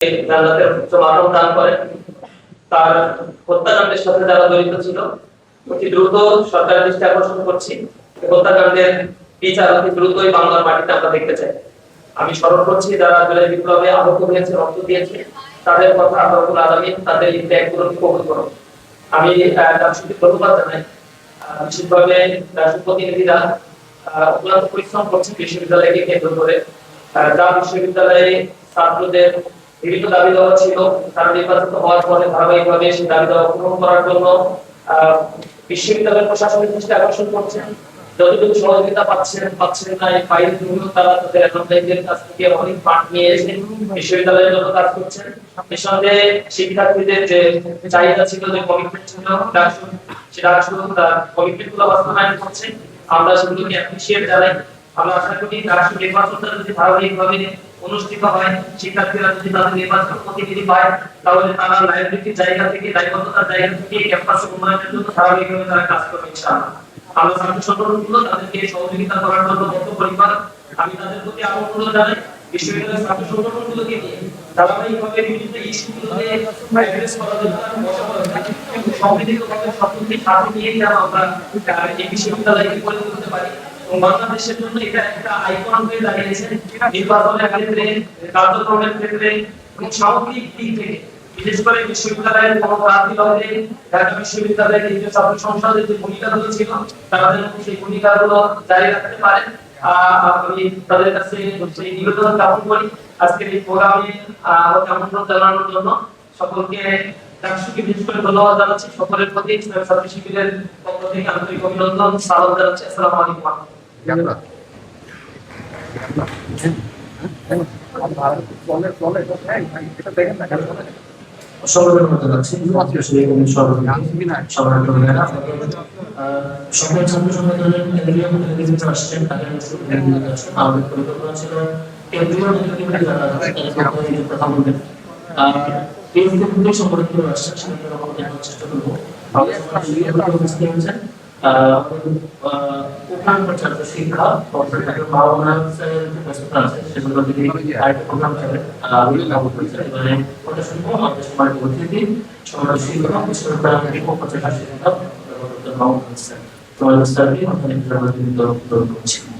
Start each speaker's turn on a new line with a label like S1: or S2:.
S1: জান্নাতের উচ্চ মাকাম দান করেন। তার হত্যাকাণ্ডের সাথে যারা জড়িত ছিল অতি দ্রুত সরকারের দৃষ্টি আকর্ষণ করছি, হত্যাকাণ্ডের বিচার অতি দ্রুতই বাংলার মাটিতে আমরা দেখতে চাই। আমি স্মরণ করছি যারা জুলাই বিপ্লবে আহত হয়েছে, রক্ত দিয়েছে, তাদের কথা আল্লাহুল আলামিন তাদের এই ত্যাগগুলো কবুল করুন। আমি রাষ্ট্রপতি ধন্যবাদ জানাই, বিশেষভাবে রাষ্ট্রপ্রতিনিধিরা অক্লান্ত পরিশ্রম করছে বিশ্ববিদ্যালয়কে কেন্দ্র করে। যা বিশ্ববিদ্যালয়ে ছাত্রদের বিভিন্ন দাবি দেওয়া ছিল, তারা নির্বাচিত হওয়ার পরে ধারাবাহিকভাবে সেই দাবি দেওয়া পূরণ করার জন্য বিশ্ববিদ্যালয়ের প্রশাসনিক দৃষ্টি আকর্ষণ করছেন। যতটুকু সহযোগিতা পাচ্ছেন না, এই ফাইল গুলো তারা তাদের অ্যাকাউন্টেন্টের কাছ থেকে অনেক ফান্ড নিয়ে এসে বিশ্ববিদ্যালয়ের জন্য কাজ করছেন। নিঃসন্দেহে শিক্ষার্থীদের যে চাহিদা ছিল, যে কমিটমেন্ট ছিল, সেটা তার কমিটমেন্ট গুলো বাস্তবায়ন করছে। আমরা সেগুলোকে অ্যাপ্রিশিয়েট জানাই। আমরা আশা করি রাষ্ট্র নির্বাচনটা যদি ধারাবাহিকভাবে অনুষ্ঠিত হয়, শিক্ষার্থীরা যদি তাদের নির্বাচন প্রতিনিধি পায়, তাহলে তারা লাইব্রেরির জায়গা থেকে, দায়বদ্ধতার জায়গা থেকে ক্যাম্পাসে উন্নয়নের জন্য ধারাবাহিকভাবে তারা কাজ করবে ইনশাআল্লাহ। আমরা ছাত্র সংগঠনগুলো তাদেরকে সহযোগিতা করার জন্য বদ্ধপরিকর। আমি তাদের প্রতি আমন্ত্রণ জানাই বিশ্ববিদ্যালয়ের ছাত্র সংগঠনগুলোকে নিয়ে ধারাবাহিকভাবে বিভিন্ন ইস্যুগুলোতে অ্যাড্রেস করার জন্য সম্মিলিতভাবে সকলকে সাথে নিয়ে যেন আমরা এই বিশ্ববিদ্যালয়কে গড়ে তুলতে পারি। বাংলাদেশের জন্য এটা একটা আইকন হয়ে দাঁড়িয়েছে নির্বাচনের ক্ষেত্রে, কার্যক্রমের ক্ষেত্রে এবং সামগ্রিক দিক থেকে। বিশেষ করে বিশ্ববিদ্যালয়ের কোন প্রার্থী হলে ঢাকা বিশ্ববিদ্যালয়ের কেন্দ্রীয় ছাত্র সংসদের যে ভূমিকাগুলো ছিল, তারা যেন সেই ভূমিকাগুলো জারি রাখতে পারে। আমি তাদের কাছে সেই নিবেদন জ্ঞাপন করি। আজকের এই প্রোগ্রামে আমন্ত্রণ জানানোর জন্য সকলকে বিশেষ করে ধন্যবাদ জানাচ্ছি। সকলের প্রতি ছাত্র শিবিরের পক্ষ থেকে আন্তরিক অভিনন্দন, সালাম জানাচ্ছি। আসসালামু আলাইকুম।
S2: সকল ছাত্র সংগঠনের কেন্দ্রীয় প্রতিনিধিরা আসছেন, তাদের আমাদের পরিকল্পনা ছিল কেন্দ্রীয় কথা বলবেন। সংগঠনগুলো আসছেন, সেটা চেষ্টা করবো। শিক্ষা ব্যস্ততা আছে, সেগুলো যদি প্রোগ্রাম চলে শিক্ষক